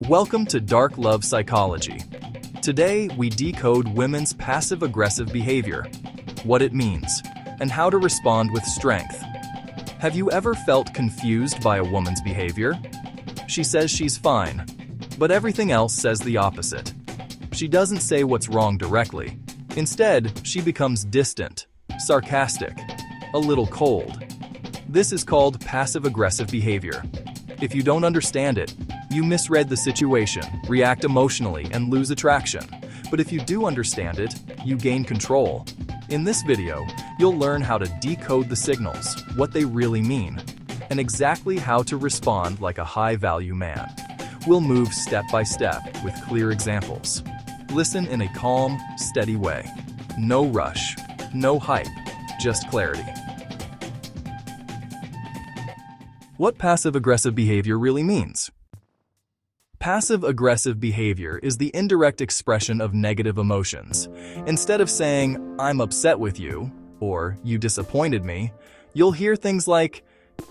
Welcome to Dark Love Psychology. Today, we decode women's passive-aggressive behavior, what it means, and how to respond with strength. Have you ever felt confused by a woman's behavior? She says she's fine, but everything else says the opposite. She doesn't say what's wrong directly. Instead, she becomes distant, sarcastic, a little cold. This is called passive-aggressive behavior. If you don't understand it, you misread the situation, react emotionally, and lose attraction. But if you do understand it, you gain control. In this video, you'll learn how to decode the signals, what they really mean, and exactly how to respond like a high-value man. We'll move step by step with clear examples. Listen in a calm, steady way. No rush, no hype, just clarity. What passive-aggressive behavior really means? Passive-aggressive behavior is the indirect expression of negative emotions. Instead of saying, "I'm upset with you," or "you disappointed me," you'll hear things like,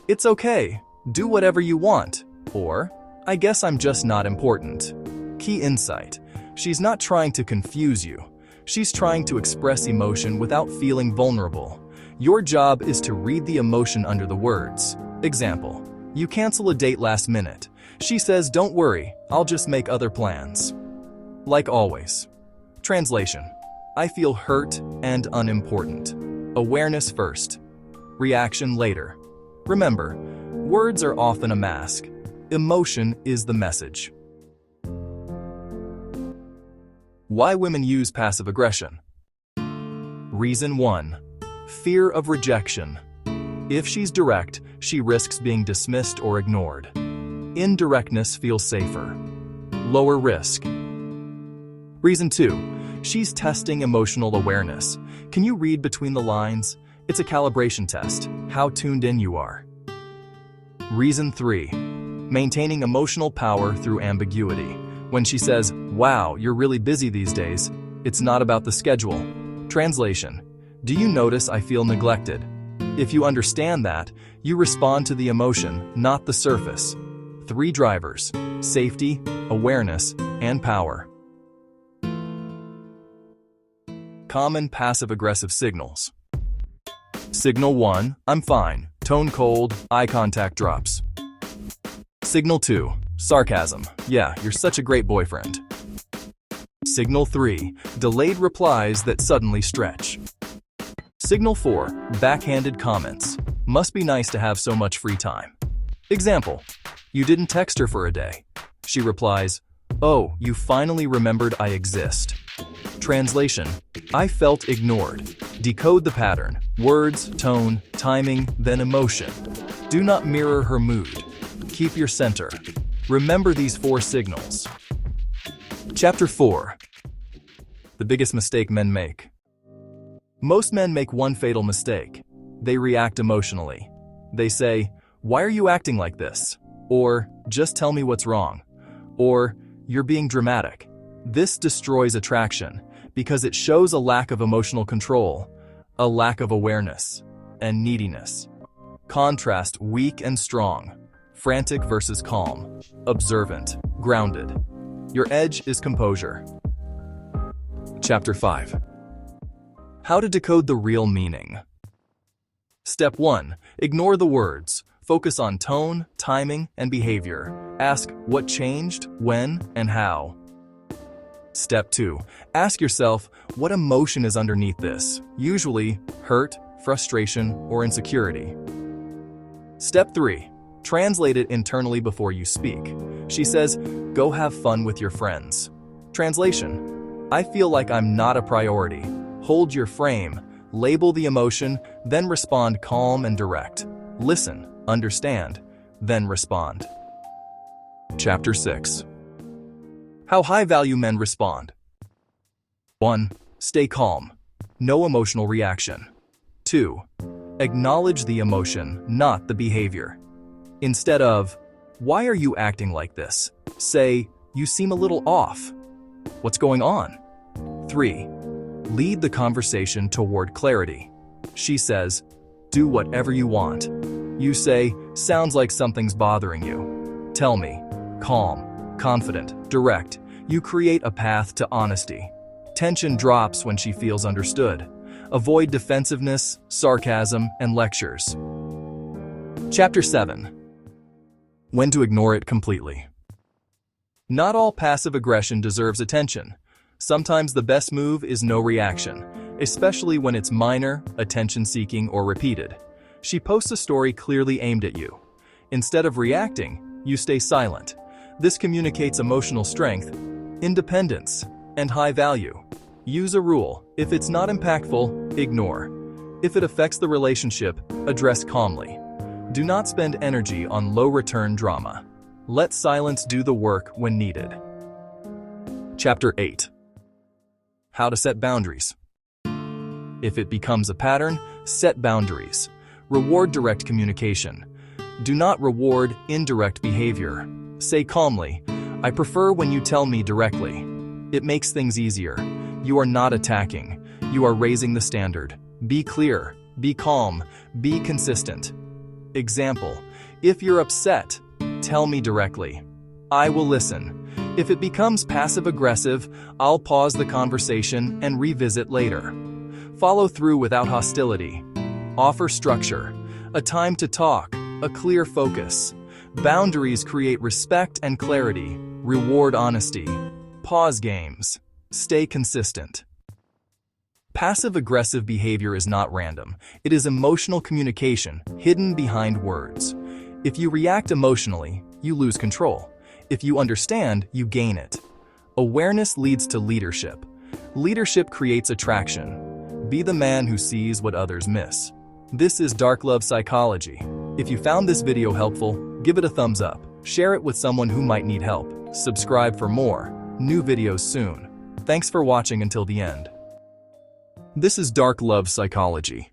"It's okay, do whatever you want," or "I guess I'm just not important." Key insight: she's not trying to confuse you. She's trying to express emotion without feeling vulnerable. Your job is to read the emotion under the words. Example: you cancel a date last minute. She says, "Don't worry, I'll just make other plans." Like always. Translation: I feel hurt and unimportant. Awareness first. Reaction later. Remember, words are often a mask. Emotion is the message. Why women use passive aggression. Reason 1. Fear of rejection. If she's direct, she risks being dismissed or ignored. Indirectness feels safer. Lower risk. Reason 2. She's testing emotional awareness. Can you read between the lines? It's a calibration test, how tuned in you are. Reason 3. Maintaining emotional power through ambiguity. When she says, "Wow, you're really busy these days," it's not about the schedule. Translation: do you notice I feel neglected? If you understand that, you respond to the emotion, not the surface. 3 drivers: safety, awareness, and power. Common passive-aggressive signals. Signal 1, I'm fine, tone cold, eye contact drops. Signal 2, sarcasm, yeah, you're such a great boyfriend. Signal 3, delayed replies that suddenly stretch. Signal 4, backhanded comments, must be nice to have so much free time. Example: you didn't text her for a day. She replies, "Oh, you finally remembered I exist." Translation: I felt ignored. Decode the pattern: words, tone, timing, then emotion. Do not mirror her mood. Keep your center. Remember these 4 signals. Chapter 4. The biggest mistake men make. Most men make one fatal mistake. They react emotionally. They say, "Why are you acting like this?" Or, "Just tell me what's wrong." Or, "You're being dramatic." This destroys attraction because it shows a lack of emotional control, a lack of awareness, and neediness. Contrast weak and strong, frantic versus calm, observant, grounded. Your edge is composure. Chapter 5. How to decode the real meaning. Step 1. Ignore the words. Focus on tone, timing, and behavior. Ask what changed, when, and how. Step 2. Ask yourself, what emotion is underneath this? Usually, hurt, frustration, or insecurity. Step 3. Translate it internally before you speak. She says, "Go have fun with your friends." Translation: I feel like I'm not a priority. Hold your frame, label the emotion, then respond calm and direct. Listen, understand, then respond. Chapter 6. How high-value men respond. 1. Stay calm. No emotional reaction. 2. Acknowledge the emotion, not the behavior. Instead of, "Why are you acting like this?" say, "You seem a little off. What's going on?" 3. Lead the conversation toward clarity. She says, "Do whatever you want." You say, "Sounds like something's bothering you." Tell me. Calm. Confident, direct, you create a path to honesty. Tension drops when she feels understood. Avoid defensiveness, sarcasm, and lectures. Chapter 7. When to ignore it completely. Not all passive aggression deserves attention. Sometimes the best move is no reaction, especially when it's minor, attention-seeking, or repeated. She posts a story clearly aimed at you. Instead of reacting, you stay silent. This communicates emotional strength, independence, and high value. Use a rule. If it's not impactful, ignore. If it affects the relationship, address calmly. Do not spend energy on low-return drama. Let silence do the work when needed. Chapter 8. How to set boundaries. If it becomes a pattern, set boundaries. Reward direct communication. Do not reward indirect behavior. Say calmly, "I prefer when you tell me directly." It makes things easier. You are not attacking. You are raising the standard. Be clear, be calm, be consistent. Example, if you're upset, tell me directly. I will listen. If it becomes passive-aggressive, I'll pause the conversation and revisit later. Follow through without hostility. Offer structure, a time to talk, a clear focus. Boundaries create respect and clarity. Reward honesty. Pause games. Stay consistent. Passive-aggressive behavior is not random. It is emotional communication hidden behind words. If you react emotionally, you lose control. If you understand, you gain it. Awareness leads to leadership. Leadership creates attraction. Be the man who sees what others miss. This is Dark Love Psychology. If you found this video helpful, give it a thumbs up. Share it with someone who might need help. Subscribe for more new videos soon. Thanks for watching until the end. This is Dark Love Psychology.